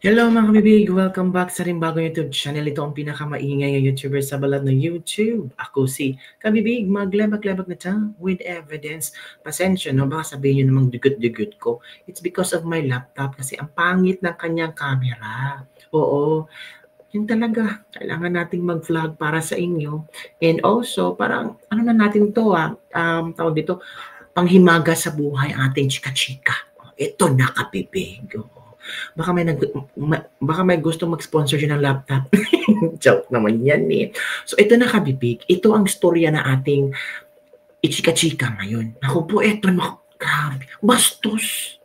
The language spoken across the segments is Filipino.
Hello mga kabibig! Welcome back sa rin bagong YouTube channel. Ito ang pinakamaingay na YouTuber sa balat ng YouTube. Ako si Kabibig, maglebak-lebak na ta with evidence. Pasensya no, baka sabihin nyo namang dugot-dugot ko. It's because of my laptop kasi ang pangit ng kanyang camera. Oo, yun talaga. Kailangan nating mag-vlog para sa inyo. And also, parang ano na natin to tawag dito, panghimaga sa buhay ating chika-chika. Ito na kabibig. Baka may gusto mag-sponsor yun ng laptop. Joke naman yan eh. So ito na kabibig. Ito ang storya na ating ichika-chika ngayon. Ako po, ito na. Grabe. Bastos.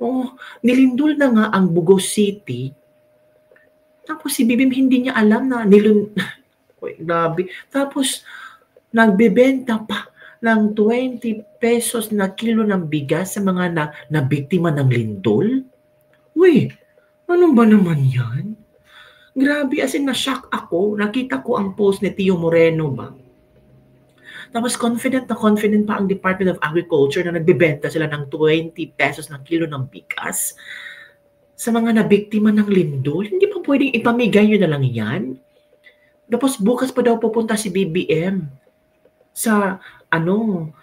Oh, nilindol na nga ang Bugos City. Tapos si Bibim hindi niya alam na grabe. Tapos nagbebenta pa ng 20 pesos na kilo ng bigas sa mga na biktima ng lindol. Uy, ano ba naman yan? Grabe, as in na-shock ako. Nakita ko ang post ni Tio Moreno ba? Tapos confident na confident pa ang Department of Agriculture na nagbebenta sila ng 20 pesos na kilo ng bigas sa mga nabiktima ng lindol. Hindi pa pwedeng ipamigay nyo na lang yan? Tapos bukas pa daw pupunta si BBM sa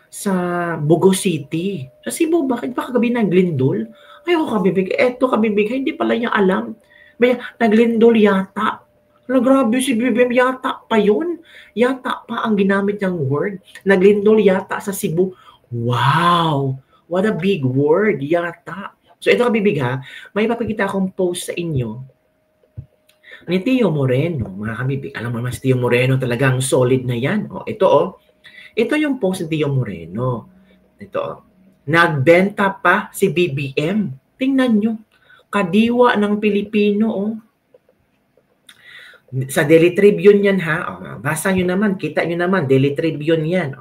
sa Bugos City. Sa Cebu, bakit ba kagabi naglindol? Ayoko kabibig. Eto kabibig, hindi pala niya alam. May naglindol yata. Grabe si BBM, yata pa yun. Yata pa ang ginamit niyang word. Naglindol yata sa Cebu. Wow! What a big word, yata. So ito kabibig ha, may papakita akong post sa inyo ni Tio Moreno, mga kabibig. Alam mo naman si Tio Moreno talagang solid na yan. Ito yung post ni Tio Moreno. Ito. Nagbenta pa si BBM. Tingnan nyo. Kadiwa ng Pilipino. Sa Daily Tribune yan ha. Basa nyo naman. Kita nyo naman. Daily Tribune yan.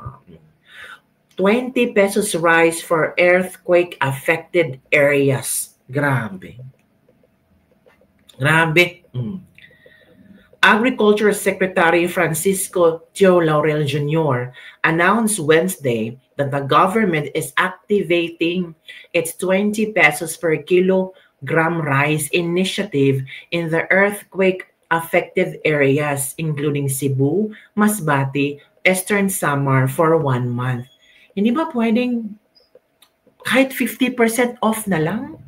20 pesos rice for earthquake-affected areas. Grabe. Grabe. Agriculture Secretary Francisco Tio Laurel Jr. announced Wednesday that the government is activating its 20 pesos per kilogram rice initiative in the earthquake-affected areas, including Cebu, Masbate, Eastern Samar for 1 month. Hindi ba pwedeng kahit 50% off na lang?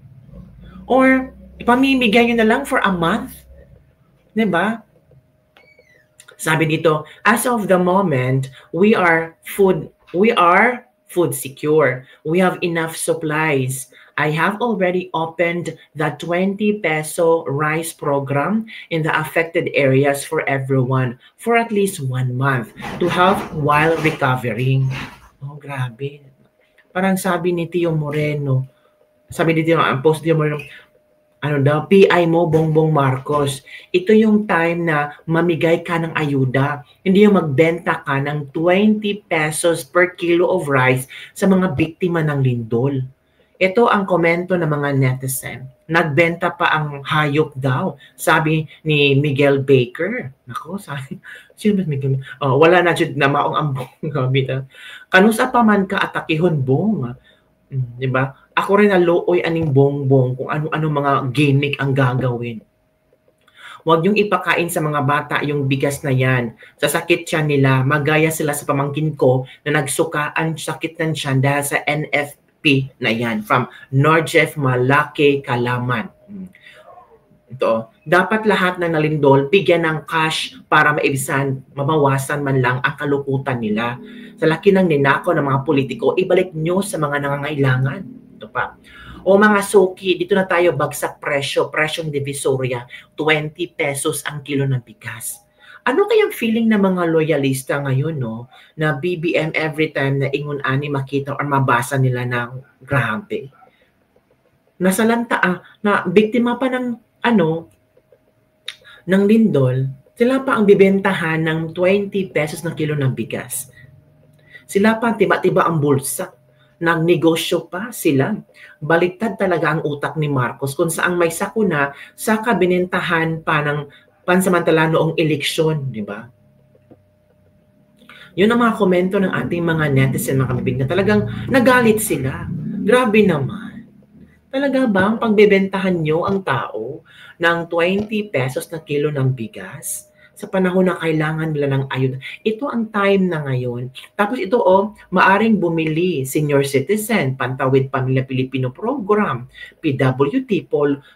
Or ipamimigay nyo na lang for a month? Diba? Sabi dito, as of the moment, we are food secure. We have enough supplies. I have already opened the 20 peso rice program in the affected areas for everyone for at least 1 month to help while recovering. Oh, grabe. Parang sabi ni Tio Moreno, ang post ni Tio Moreno, PI mo, Bongbong Marcos. Ito yung time na mamigay ka ng ayuda. Hindi yung magbenta ka ng 20 pesos per kilo of rice sa mga biktima ng lindol. Ito ang komento ng mga netizen. Nagbenta pa ang hayop daw. Sabi ni Miguel Baker. Nako, sabi. Sino ba Miguel? Wala na dyan na maong ambong gamit. Kanusa pa man ka atakihon bong. Diba? Ako rin naluoy aning bongbong kung ano-ano mga gimmick ang gagawin. Huwag yung ipakain sa mga bata yung bigas na yan. Sasakit siya nila. Magaya sila sa pamangkin ko na nagsukaan sakit ng siya dahil sa NFP na yan. From Norjef Malake, Kalaman. Ito. Dapat lahat ng nalindol bigyan ng cash para maibisan, mabawasan man lang ang kalukutan nila. Sa laki ng ninakaw ng mga politiko, ibalik nyo sa mga nangangailangan. Ito pa. O mga soki, dito na tayo bagsak presyong divisoria, 20 pesos ang kilo ng bigas. Ano kayang feeling ng mga loyalista ngayon, no? Na BBM every time na ingon-ani makita or mabasa nila ng grabe. Nasalanta, na biktima pa ng ng lindol, sila pa ang bibentahan ng 20 pesos na kilo ng bigas. Sila pa tiba-tiba ang bulsa. Nagnegosyo pa sila. Baliktad talaga ang utak ni Marcos kung saang may sakuna sa kabinentahan pa ng pansamantala noong eleksyon, di ba? Yun ang mga komento ng ating mga netizen, mga kabibig, na talagang nagalit sila. Grabe naman. Talaga ba pagbebentahan niyo ang tao ng 20 pesos na kilo ng bigas sa panahon na kailangan nila ng ayuda? Ito ang time na ngayon. Tapos ito maaring bumili senior citizen, Pantawid Pamilya Pilipino Program, PWD,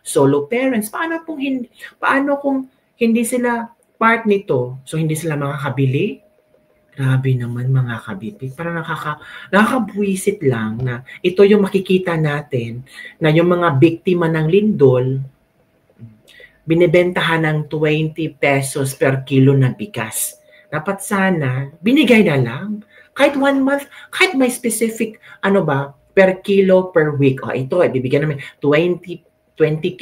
solo parents. Paano kung hindi sila part nito? So hindi sila makakabili? Grabe naman mga kabibig. Parang nakakabuwisit lang na ito yung makikita natin na yung mga biktima ng lindol, binibentahan ng 20 pesos per kilo na bigas. Dapat sana, binigay na lang. Kahit 1 month, kahit may specific, per kilo per week. O ito, bibigyan namin 20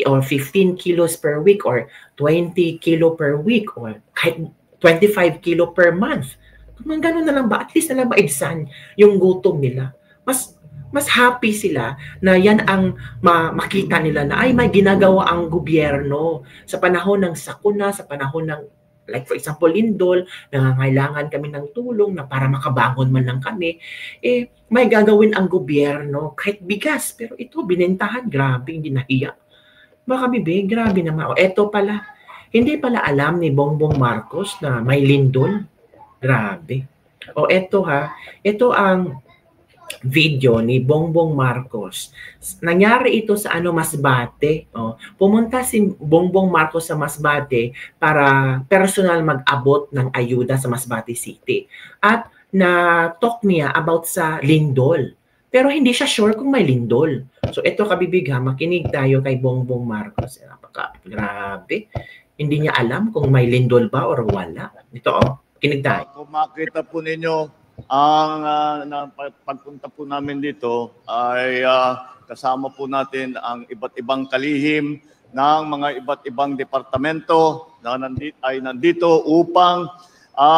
or 15 kilos per week or 20 kilo per week or kahit 25 kilo per month. Kung gano'n na lang ba, at least na lang maibsan yung gutom nila. Mas happy sila na yan ang makita nila na ay may ginagawa ang gobyerno sa panahon ng sakuna, sa panahon ng like for example lindol, nangangailangan kami ng tulong na para makabangon man lang kami, may gagawin ang gobyerno kahit bigas, pero ito binentahan, grabe, hindi nahiya. Baka bibig, grabe naman. O eto pala, hindi pala alam ni Bongbong Marcos na may lindol. Grabe. O eto ito ang video ni Bongbong Marcos. Nangyari ito sa Masbate. Pumunta si Bongbong Marcos sa Masbate para personal mag-abot ng ayuda sa Masbate City. At na-talk niya about sa lindol. Pero hindi siya sure kung may lindol. So ito kabibig makinig tayo kay Bongbong Marcos. Grabe. Hindi niya alam kung may lindol ba or wala. Ito kinig tayo. Kung makita po ninyo, ang pagpunta po namin dito ay kasama po natin ang iba't ibang kalihim ng mga iba't ibang departamento na nandito upang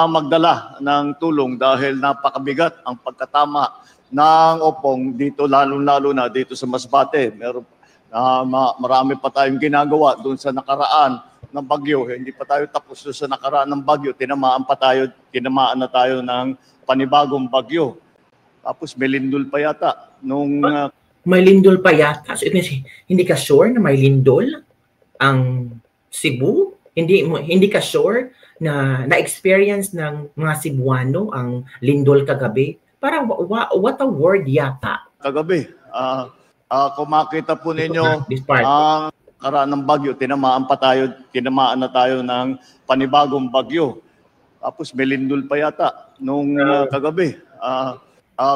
magdala ng tulong dahil napakabigat ang pagkatama ng opong dito, lalo-lalo na dito sa Masbate. Marami pa tayong ginagawa doon sa nakaraan ng bagyo. Hindi pa tayo tapos doon sa nakaraan ng bagyo. Tinamaan na tayo ng panibagong bagyo. Tapos may lindol pa yata. May lindol pa yata? So, hindi ka sure na may lindol ang Cebu? Hindi ka sure na na-experience ng mga Cebuano ang lindol kagabi? Parang what a word yata. Kagabi. Kung makita po ninyo ang karaan ng bagyo, tinamaan na tayo ng panibagong bagyo. Tapos may lindol pa yata kagabi.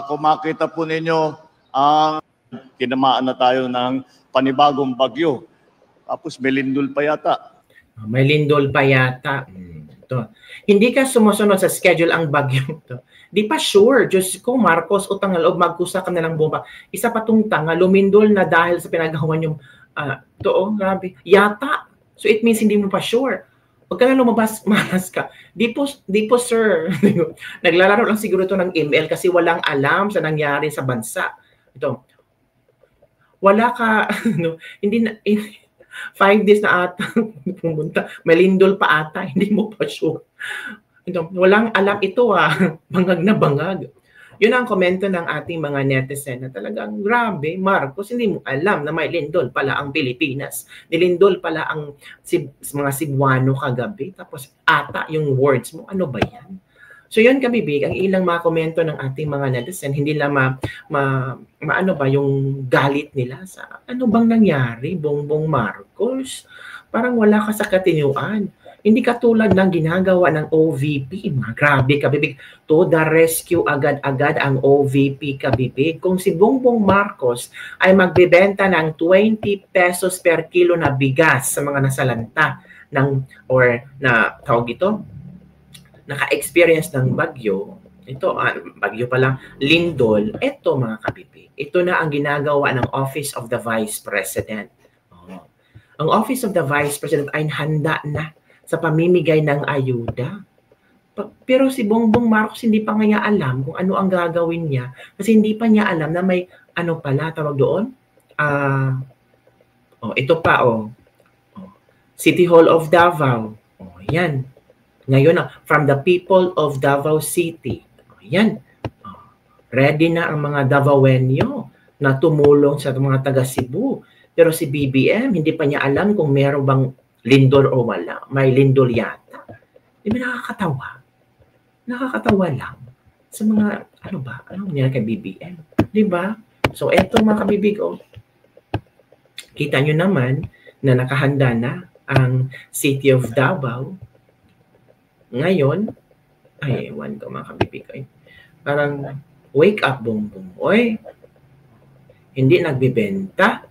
Kung makita po ninyo, tinamaan na tayo ng panibagong bagyo. Tapos may lindol pa yata. May lindol pa yata. Ito. Hindi ka sumusunod sa schedule ang bagyo. Di pa sure. Diyos ko, Marcos, utang na loob, magkusa ka na lang bomba. Isa pa tong tanga, lumindol na dahil sa pinagawan yung grabe. Yata. So it means hindi mo pa sure. Huwag ka na lumabas, malas ka. Di po sir. Naglalaro lang siguro ito ng ML kasi walang alam sa nangyari sa bansa. Ito. Wala ka, hindi na, 5 days na ata pumunta. May lindol pa ata, hindi mo pa sure. Ito, walang alam ito bangag na bangag. Yun ang komento ng ating mga netizen na talagang grabe, Marcos, hindi mo alam na may lindol pala ang Pilipinas. Nilindol pala ang mga Cebuano kagabi. Tapos ata yung words mo, ano ba yan? So yun kabibig, ang ilang mga komento ng ating mga netizen, hindi lang yung galit nila sa ano bang nangyari, Bongbong Marcos? Parang wala ka sa katinuan. Hindi katulad ng ginagawa ng OVP. Grabe kabibig. To the rescue agad-agad ang OVP kabibig. Kung si Bongbong Marcos ay magbebenta ng 20 pesos per kilo na bigas sa mga nasalanta naka-experience ng bagyo, bagyo pa lang, lindol, ito mga kabibig. Ito na ang ginagawa ng Office of the Vice President. Ang Office of the Vice President ay handa na sa pamimigay ng ayuda. Pero si Bongbong Marcos hindi pa nga niya alam kung ano ang gagawin niya kasi hindi pa niya alam na may tawag doon? Ito pa City Hall of Davao. Yan. Ngayon from the people of Davao City. Yan. Ready na ang mga Davaoenyo na tumulong sa mga taga Cebu. Pero si BBM, hindi pa niya alam kung meron bang lindol o wala. May lindol yata. Di ba nakakatawa? Nakakatawa lang. Sa mga, ano ba? Anong nangyari kay BBM? Di ba? So, eto mga kabibig, kita nyo naman na nakahanda na ang City of Davao. Ngayon, ay, ewan ko mga kabibig. Parang, wake up, Bongbong. Oy, hindi nagbibenta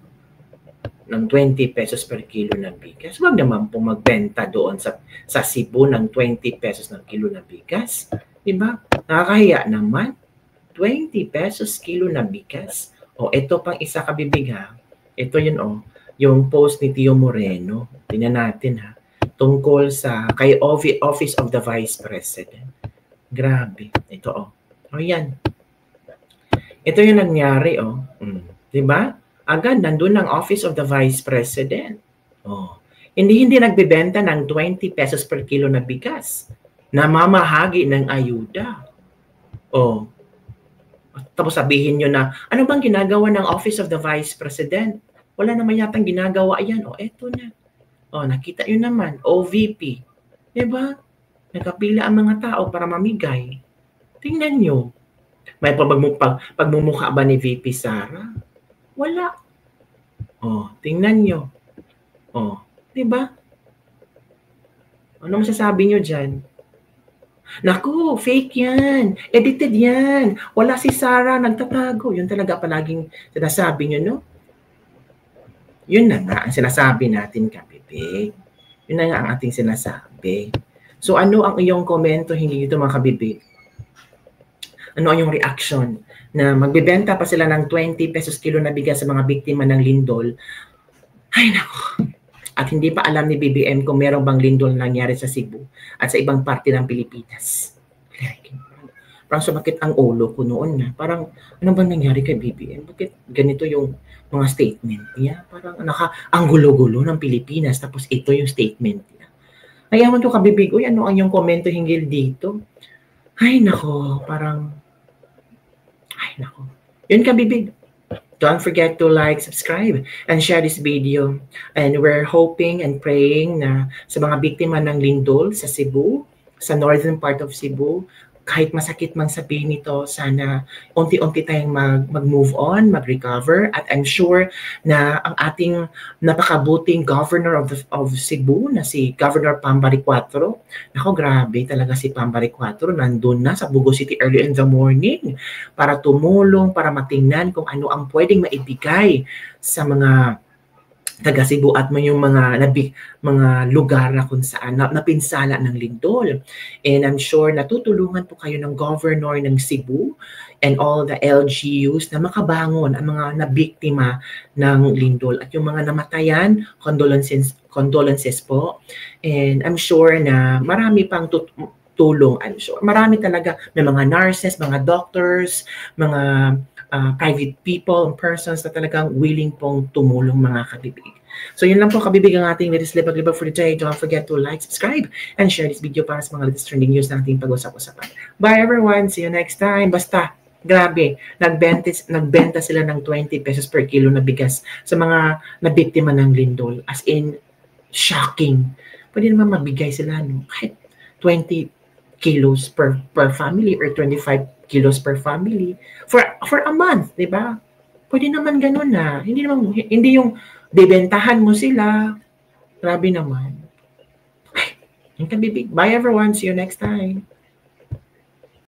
ng 20 pesos per kilo ng bigas. Huwag naman po magbenta doon sa Cebu ng 20 pesos ng kilo ng bigas. Diba? Nakakahiya naman. 20 pesos kilo ng bigas. O, ito pang isa kabibig ha. Ito yun yung post ni Tio Moreno. Tingnan natin ha. Tungkol sa kay Office of the Vice President. Grabe. Ito O yan. Ito yung nangyari Diba? Agad nandun ang Office of the Vice President. Hindi nagbebenta ng 20 pesos per kilo na bigas. Namamahagi ng ayuda. Tapos sabihin nyo na, ano bang ginagawa ng Office of the Vice President? Wala naman yatang ginagawa yan. Eto na. Nakita nyo naman, OVP. Diba? Nakapila ang mga tao para mamigay. Tingnan nyo. May pagmumukha ba ni VP Sara? Wala. Tingnan nyo. Diba? Ano masasabi nyo dyan? Naku, fake yan. Edited yan. Wala si Sara, nagtatago. Yun talaga palaging sinasabi nyo, no? Yun na nga ang sinasabi natin, kabibig. Yun na nga ang ating sinasabi. So ano ang iyong komento hindi dito mga kabibig? Ano ang iyong reaction? Na magbebenta pa sila ng 20 pesos kilo na bigas sa mga biktima ng lindol. Ay nako. At hindi pa alam ni BBM kung meron bang lindol na nangyari sa Cebu at sa ibang parte ng Pilipinas. Parang sumakit ang ulo ko noon na. Parang ano bang nangyari kay BBM? Bakit ganito yung mga statement niya? Parang ang gulo-gulo ng Pilipinas tapos ito yung statement niya. Ayaman to kabibig. Uy, ano ang iyong komento hinggil dito? Ay nako, parang yun kabibig. Don't forget to like, subscribe, and share this video. And we're hoping and praying na sa mga biktima ng lindol sa Cebu, sa northern part of Cebu, kahit masakit man sabihin nito, sana unti-unti tayong mag-move on, mag-recover. At I'm sure na ang ating napakabuting governor of Cebu, na si Governor Pambari Cuatro, nako grabe talaga si Pambari Cuatro, nandun na sa Bugo City early in the morning para tumulong, para matingnan kung ano ang pwedeng maibigay sa mga taga Cebu at yung mga lugar na kung saan napinsala ng lindol. And I'm sure natutulungan po kayo ng governor ng Cebu and all the LGUs na makabangon ang mga nabiktima ng lindol. At yung mga namatayan, condolences po. And I'm sure na marami pang tulong. I'm sure marami talaga. May mga nurses, mga doctors, mga private people and persons na talagang willing pong tumulong mga kabibig. So yun lang po kabibig ang ating latest Libag-Libag for today. Don't forget to like, subscribe, and share this video para sa mga latest trending news na ating pag-usap-usapan. Bye everyone! See you next time! Basta, grabe, nagbenta sila ng 20 pesos per kilo na bigas sa mga nabiktima ng lindol. As in, shocking. Pwede naman magbigay sila kahit 20 kilos per family or 25 kilos per family for a month, di ba? Pwede naman ganun na. Hindi yung bebentahan mo sila. Grabe naman. Ay, yung kabibig. Bye everyone. See you next time.